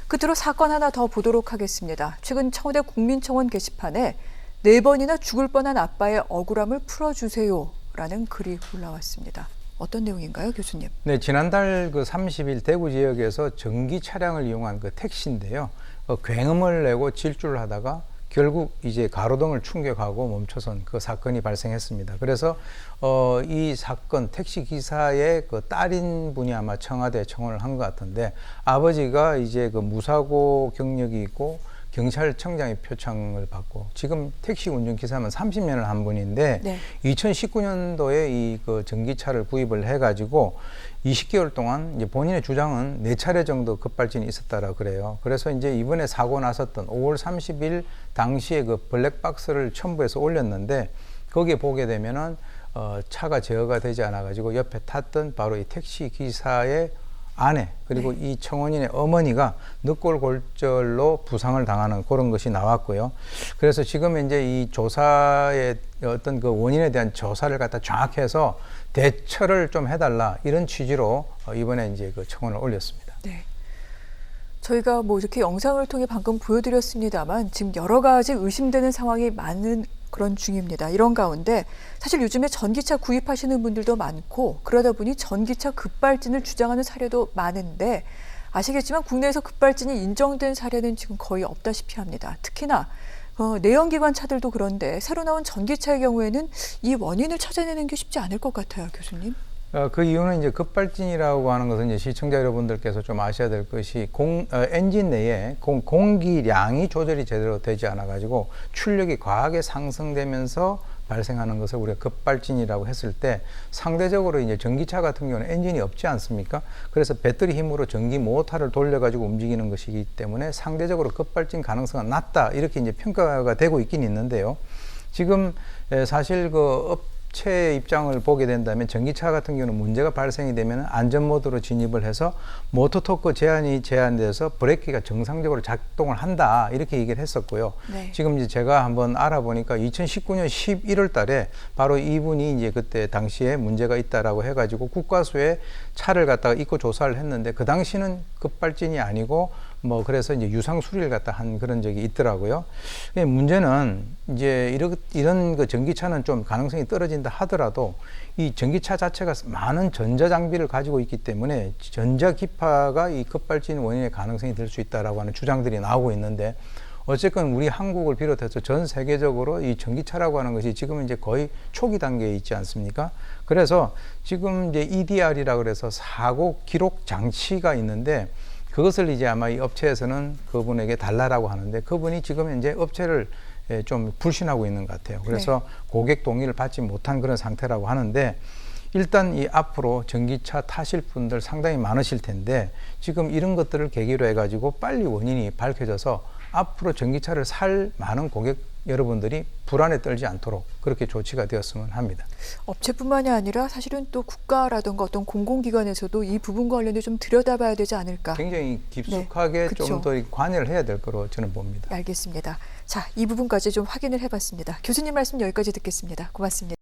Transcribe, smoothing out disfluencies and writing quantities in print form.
끝으로 사건 하나 더 보도록 하겠습니다. 최근 청와대 국민청원 게시판에 4번이나 죽을 뻔한 아빠의 억울함을 풀어주세요라는 글이 올라왔습니다. 어떤 내용인가요, 교수님? 네, 지난달 그 30일 대구 지역에서 전기 차량을 이용한 그 택시인데요. 굉음을 내고 질주를 하다가 결국 이제 가로등을 충격하고 멈춰선 그 사건이 발생했습니다. 그래서 이 사건 택시 기사의 그 딸인 분이 아마 청와대에 청원을 한 것 같은데, 아버지가 이제 그 무사고 경력이 있고 경찰청장의 표창을 받고 지금 택시 운전기사만 30년을 한 분인데, 네. 2019년도에 이 그 전기차를 구입을 해가지고 20개월 동안 이제 본인의 주장은 4차례 정도 급발진이 있었다라고 그래요. 그래서 이제 이번에 사고 났었던 5월 30일 당시에 그 블랙박스를 첨부해서 올렸는데, 거기에 보게 되면은 차가 제어가 되지 않아가지고 옆에 탔던 바로 이 택시 기사의 아내, 그리고 이 청원인의 어머니가 늑골골절로 부상을 당하는 그런 것이 나왔고요. 그래서 지금 이제 이 조사의 어떤 그 원인에 대한 조사를 갖다 정확해서 대처를 좀 해달라, 이런 취지로 이번에 이제 그 청원을 올렸습니다. 네. 저희가 뭐 이렇게 영상을 통해 방금 보여드렸습니다만 지금 여러 가지 의심되는 상황이 많은 그런 중입니다. 이런 가운데 사실 요즘에 전기차 구입하시는 분들도 많고, 그러다 보니 전기차 급발진을 주장하는 사례도 많은데, 아시겠지만 국내에서 급발진이 인정된 사례는 지금 거의 없다시피 합니다. 특히나 내연기관 차들도 그런데 새로 나온 전기차의 경우에는 이 원인을 찾아내는 게 쉽지 않을 것 같아요, 교수님. 그 이유는 이제 급발진이라고 하는 것은 이제 시청자 여러분들께서 좀 아셔야 될 것이 엔진 내에 공기량이 조절이 제대로 되지 않아 가지고 출력이 과하게 상승되면서 발생하는 것을 우리가 급발진이라고 했을 때, 상대적으로 이제 전기차 같은 경우는 엔진이 없지 않습니까? 그래서 배터리 힘으로 전기 모터를 돌려 가지고 움직이는 것이기 때문에 상대적으로 급발진 가능성은 낮다, 이렇게 이제 평가가 되고 있긴 있는데요. 지금 사실 그 업체 입장을 보게 된다면, 전기차 같은 경우는 문제가 발생이 되면 안전 모드로 진입을 해서 모터 토크 제한이 제한돼서 브레이크가 정상적으로 작동을 한다, 이렇게 얘기를 했었고요. 네. 지금 이제 제가 한번 알아보니까 2019년 11월 달에 바로 이분이 이제 그때 당시에 문제가 있다라고 해가지고 국과수에 차를 갖다가 입고 조사를 했는데, 그 당시는 급발진이 아니고 뭐 그래서 이제 유상 수리를 갖다 한 그런 적이 있더라고요. 문제는 이제 이런 그 전기차는 좀 가능성이 떨어진다 하더라도, 이 전기차 자체가 많은 전자 장비를 가지고 있기 때문에 전자 기파가 이 급발진 원인의 가능성이 될 수 있다라고 하는 주장들이 나오고 있는데, 어쨌건 우리 한국을 비롯해서 전 세계적으로 이 전기차라고 하는 것이 지금 이제 거의 초기 단계에 있지 않습니까? 그래서 지금 이제 EDR이라고 그래서 사고 기록 장치가 있는데, 그것을 이제 아마 이 업체에서는 그분에게 달라라고 하는데, 그분이 지금 이제 업체를 좀 불신하고 있는 것 같아요. 그래서 고객 동의를 받지 못한 그런 상태라고 하는데, 일단 이 앞으로 전기차 타실 분들 상당히 많으실 텐데, 지금 이런 것들을 계기로 해가지고 빨리 원인이 밝혀져서 앞으로 전기차를 살 많은 고객 여러분들이 불안에 떨지 않도록 그렇게 조치가 되었으면 합니다. 업체뿐만이 아니라 사실은 또 국가라든가 어떤 공공기관에서도 이 부분과 관련해 좀 들여다봐야 되지 않을까. 굉장히 깊숙하게 좀 더 관여를 해야 될 거로 저는 봅니다. 알겠습니다. 자, 이 부분까지 좀 확인을 해봤습니다. 교수님 말씀 여기까지 듣겠습니다. 고맙습니다.